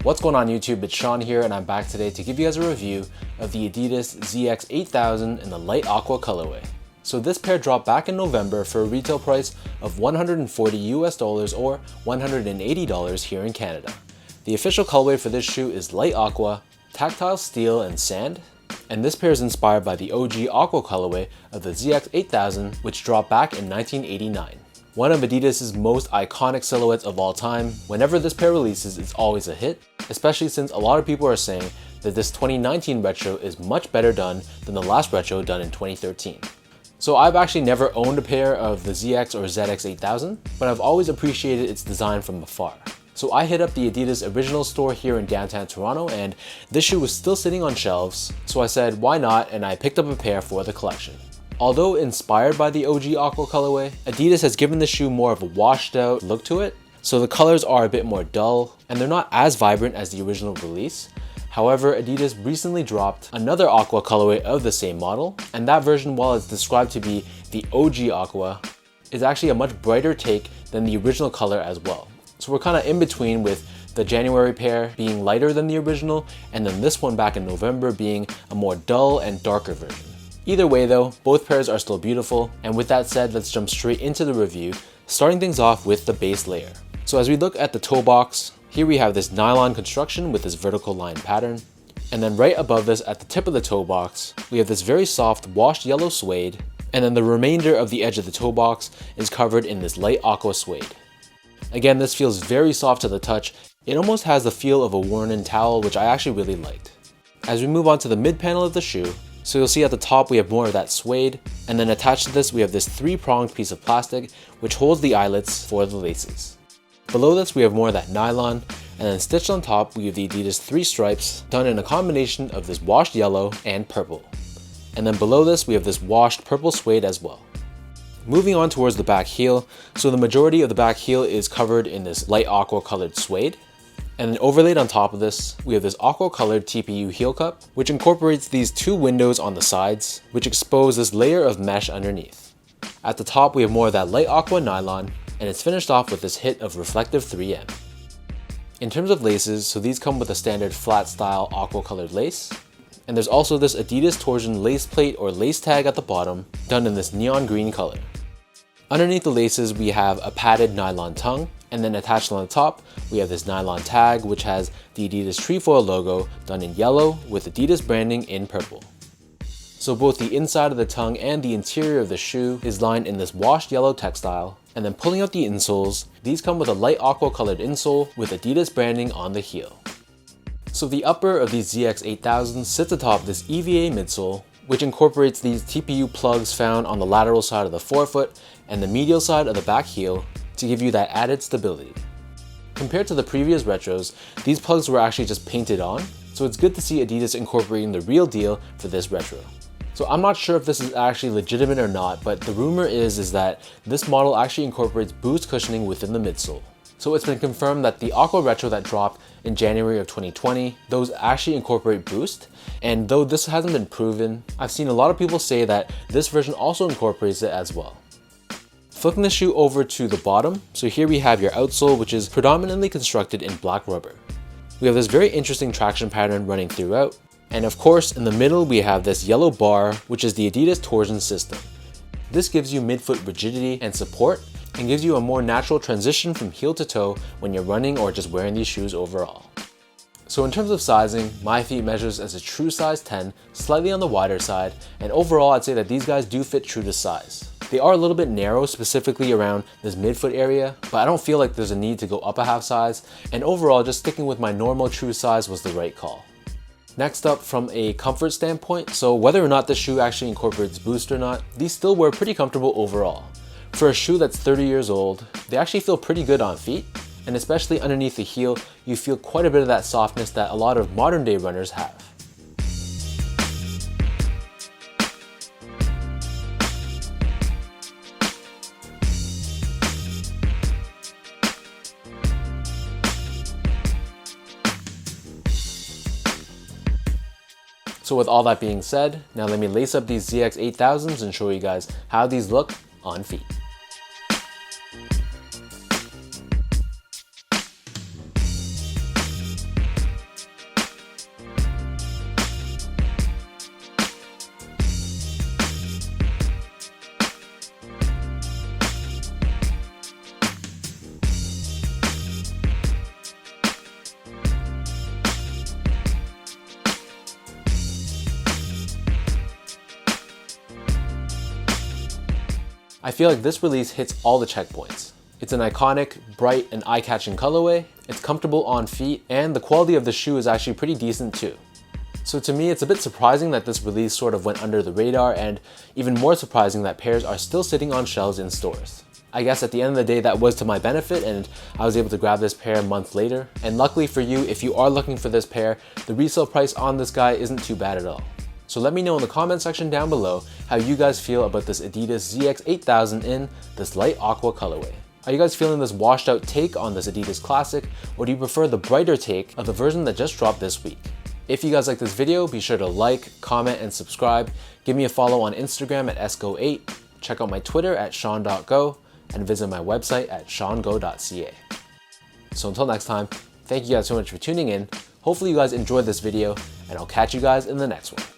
What's going on YouTube? It's Sean here and I'm back today to give you guys a review of the Adidas ZX 8000 in the light aqua colorway. So this pair dropped back in November for a retail price of $140 or $180 here in Canada. The official colorway for this shoe is light aqua, tactile steel and sand, and this pair is inspired by the OG aqua colorway of the ZX 8000 which dropped back in 1989. One of Adidas' most iconic silhouettes of all time. Whenever this pair releases, it's always a hit, especially since a lot of people are saying that this 2019 retro is much better done than the last retro done in 2013. So I've actually never owned a pair of the ZX or ZX 8000, but I've always appreciated its design from afar. So I hit up the Adidas original store here in downtown Toronto and this shoe was still sitting on shelves, so I said why not, and I picked up a pair for the collection. Although inspired by the OG aqua colorway, Adidas has given the shoe more of a washed out look to it, so the colors are a bit more dull and they're not as vibrant as the original release. However, Adidas recently dropped another aqua colorway of the same model, and that version, while it's described to be the OG aqua, is actually a much brighter take than the original color as well. So we're kind of in between, with the January pair being lighter than the original and then this one back in November being a more dull and darker version. Either way though, both pairs are still beautiful, and with that said, let's jump straight into the review, starting things off with the base layer. So as we look at the toe box, here we have this nylon construction with this vertical line pattern, and then right above this at the tip of the toe box, we have this very soft washed yellow suede, and then the remainder of the edge of the toe box is covered in this light aqua suede. Again, this feels very soft to the touch. It almost has the feel of a worn-in towel, which I actually really liked. As we move on to the mid panel of the shoe, so you'll see at the top we have more of that suede, and then attached to this we have this three-pronged piece of plastic which holds the eyelets for the laces. Below this we have more of that nylon, and then stitched on top we have the Adidas 3 stripes done in a combination of this washed yellow and purple. And then below this we have this washed purple suede as well. Moving on towards the back heel, so the majority of the back heel is covered in this light aqua colored suede. And then overlaid on top of this, we have this aqua colored TPU heel cup, which incorporates these two windows on the sides, which expose this layer of mesh underneath. At the top, we have more of that light aqua nylon, and it's finished off with this hit of reflective 3M. In terms of laces, so these come with a standard flat style aqua colored lace, and there's also this Adidas torsion lace plate or lace tag at the bottom, done in this neon green color. Underneath the laces, we have a padded nylon tongue, and then attached on the top, we have this nylon tag which has the Adidas trefoil logo done in yellow with Adidas branding in purple. So both the inside of the tongue and the interior of the shoe is lined in this washed yellow textile, and then pulling out the insoles, these come with a light aqua colored insole with Adidas branding on the heel. So the upper of these ZX 8000 sits atop this EVA midsole, which incorporates these TPU plugs found on the lateral side of the forefoot and the medial side of the back heel to give you that added stability. Compared to the previous retros, these plugs were actually just painted on, so it's good to see Adidas incorporating the real deal for this retro. So I'm not sure if this is actually legitimate or not, but the rumor is that this model actually incorporates boost cushioning within the midsole. So it's been confirmed that the Aqua retro that dropped in January of 2020, those actually incorporate boost, and though this hasn't been proven, I've seen a lot of people say that this version also incorporates it as well. Flipping the shoe over to the bottom, so here we have your outsole, which is predominantly constructed in black rubber. We have this very interesting traction pattern running throughout, and of course in the middle we have this yellow bar, which is the Adidas torsion system. This gives you midfoot rigidity and support, and gives you a more natural transition from heel to toe when you're running or just wearing these shoes overall. So in terms of sizing, my feet measures as a true size 10, slightly on the wider side, and overall I'd say that these guys do fit true to size. They are a little bit narrow, specifically around this midfoot area, but I don't feel like there's a need to go up a half size, and overall just sticking with my normal true size was the right call. Next up, from a comfort standpoint, so whether or not the shoe actually incorporates boost or not, these still were pretty comfortable overall. For a shoe that's 30 years old, they actually feel pretty good on feet, and especially underneath the heel, you feel quite a bit of that softness that a lot of modern day runners have. So with all that being said, now let me lace up these ZX 8000s and show you guys how these look on feet. I feel like this release hits all the checkpoints. It's an iconic, bright, and eye-catching colorway, it's comfortable on feet, and the quality of the shoe is actually pretty decent too. So to me, it's a bit surprising that this release sort of went under the radar, and even more surprising that pairs are still sitting on shelves in stores. I guess at the end of the day that was to my benefit, and I was able to grab this pair a month later. And luckily for you, if you are looking for this pair, the resale price on this guy isn't too bad at all. So let me know in the comment section down below how you guys feel about this Adidas ZX 8000 in this light aqua colorway. Are you guys feeling this washed out take on this Adidas classic, or do you prefer the brighter take of the version that just dropped this week? If you guys like this video, be sure to like, comment, and subscribe. Give me a follow on Instagram at esco8, check out my Twitter at sean.go, and visit my website at seango.ca. So until next time, thank you guys so much for tuning in. Hopefully you guys enjoyed this video, and I'll catch you guys in the next one.